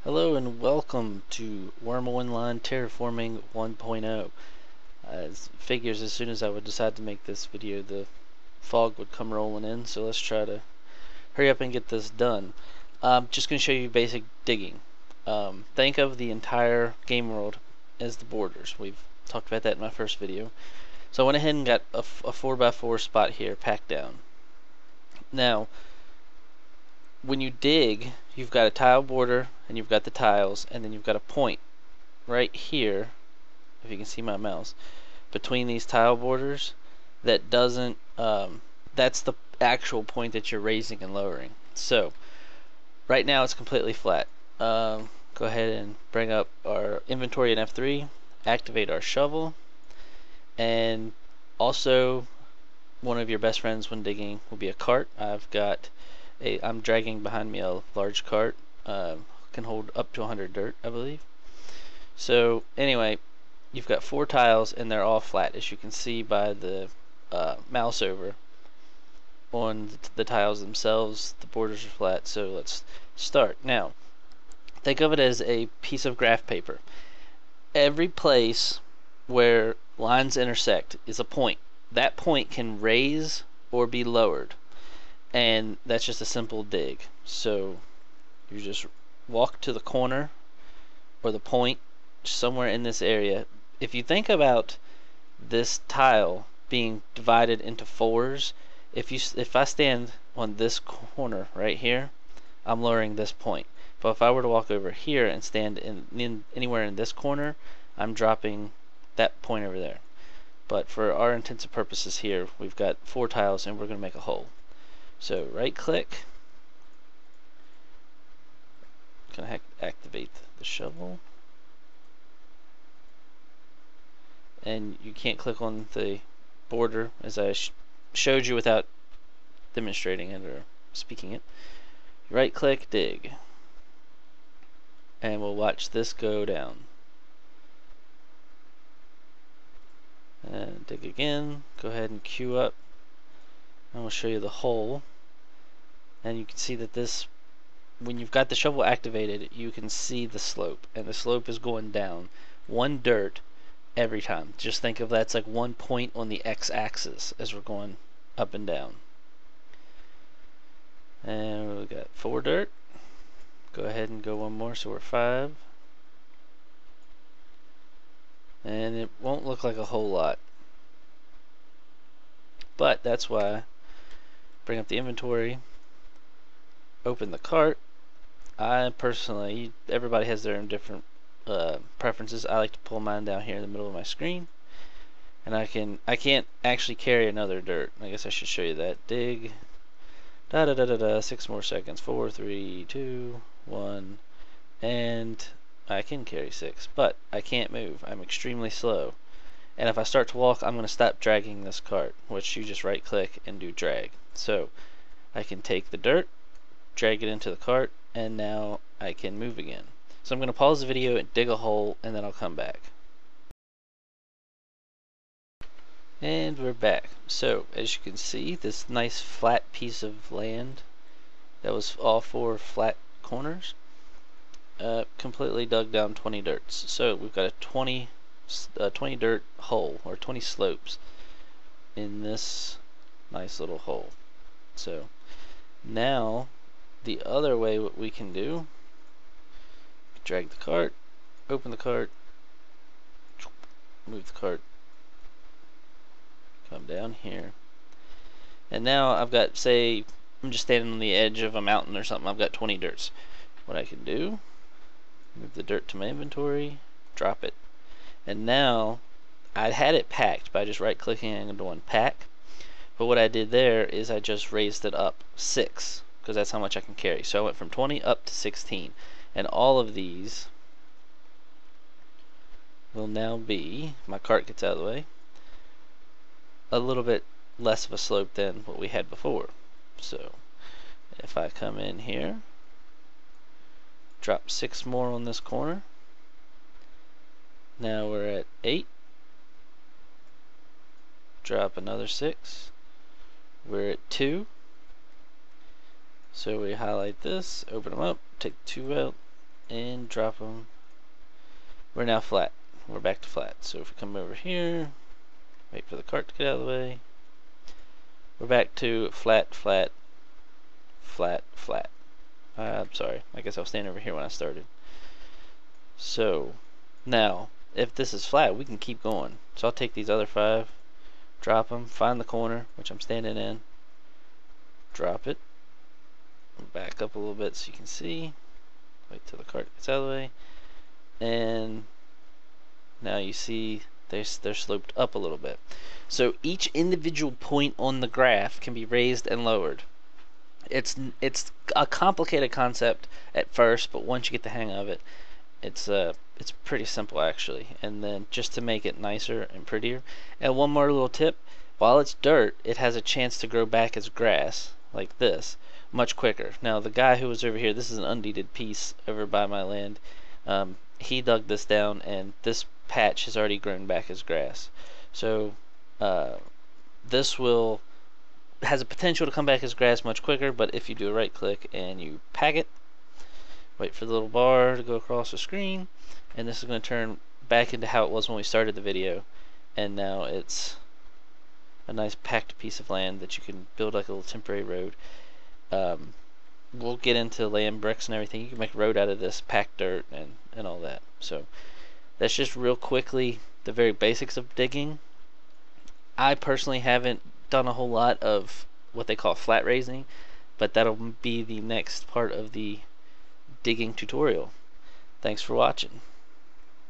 Hello and welcome to Wormhole Inline Terraforming 1.0. As figures, as soon as I would decide to make this video, the fog would come rolling in, so let's try to hurry up and get this done. Just going to show you basic digging. Think of the entire game world as the borders. We've talked about that in my first video. So I went ahead and got a 4x4 spot here packed down. Now, when you dig, you've got a tile border and you've got the tiles, and then you've got a point right here, if you can see my mouse, between these tile borders that doesn't that's the actual point that you're raising and lowering. So right now it's completely flat. Go ahead and bring up our inventory in F3, activate our shovel, and also one of your best friends when digging will be a cart. I'm dragging behind me a large cart. Can hold up to 100 dirt, I believe. So anyway, you've got 4 tiles and they're all flat, as you can see by the mouse over on the tiles themselves. The borders are flat. So let's start. Now think of it as a piece of graph paper. Every place where lines intersect is a point. That point can raise or be lowered, and that's just a simple dig. So you just walk to the corner or the point somewhere in this area. If you think about this tile being divided into 4s, if I stand on this corner right here, I'm lowering this point. But if I were to walk over here and stand in anywhere in this corner, I'm dropping that point over there. But for our intents and purposes here, we've got 4 tiles and we're going to make a hole. So right click, gonna activate the shovel, and you can't click on the border as I showed you without demonstrating it or speaking it. Right click, dig, and we'll watch this go down. And dig again. Go ahead and queue up, and we'll show you the hole. And you can see that this, when you've got the shovel activated, you can see the slope, and the slope is going down 1 dirt every time. Just think of that's like 1 point on the x-axis as we're going up and down. And we got 4 dirt. Go ahead and go 1 more, so we're 5. And it won't look like a whole lot, but that's why bring up the inventory, open the cart. I personally, everybody has their own different preferences. I like to pull mine down here in the middle of my screen, and I can't actually carry another dirt. I guess I should show you that. Dig, 6 more seconds, 4, 3, 2, 1, and I can carry 6, but I can't move. I'm extremely slow, and if I start to walk, I'm going to stop dragging this cart, which you just right click and do drag. So I can take the dirt, drag it into the cart, and now I can move again. So I'm going to pause the video and dig a hole, and then I'll come back. And we're back. So as you can see, this nice flat piece of land that was all 4 flat corners completely dug down 20 dirts. So we've got a 20 dirt hole, or 20 slopes in this nice little hole. So now the other way, what we can do, drag the cart, open the cart, move the cart, come down here, and now I've got, say I'm just standing on the edge of a mountain or something, I've got 20 dirts. What I can do, move the dirt to my inventory, drop it, and now I had it packed by just right clicking and doing pack, but what I did there is I just raised it up 6, because that's how much I can carry. So I went from 20 up to 16, and all of these will now be, my cart gets out of the way, a little bit less of a slope than what we had before. So if I come in here, drop 6 more on this corner, now we're at 8, drop another 6, we're at 2. So we highlight this, open them up, take 2 out, and drop them. We're now flat. We're back to flat. So if we come over here, wait for the cart to get out of the way, we're back to flat, flat, flat, flat. I'm sorry, I guess I was standing over here when I started. So now, if this is flat, we can keep going. So I'll take these other 5, drop them, find the corner, which I'm standing in, drop it, back up a little bit so you can see, wait till the cart gets out of the way, and now you see they're sloped up a little bit. So each individual point on the graph can be raised and lowered. It's a complicated concept at first, but once you get the hang of it, it's pretty simple actually. And then just to make it nicer and prettier, and one more little tip: while it's dirt, it has a chance to grow back as grass like this much quicker. Now the guy who was over here, this is an undeeded piece over by my land. He dug this down, and this patch has already grown back as grass. So this has a potential to come back as grass much quicker, but if you do a right click and you pack it, wait for the little bar to go across the screen, and this is going to turn back into how it was when we started the video, and now it's a nice packed piece of land that you can build like a little temporary road. We'll get into laying bricks and everything. You can make a road out of this packed dirt and all that. So that's just real quickly the very basics of digging. I personally haven't done a whole lot of what they call flat raising, but that'll be the next part of the digging tutorial. Thanks for watching.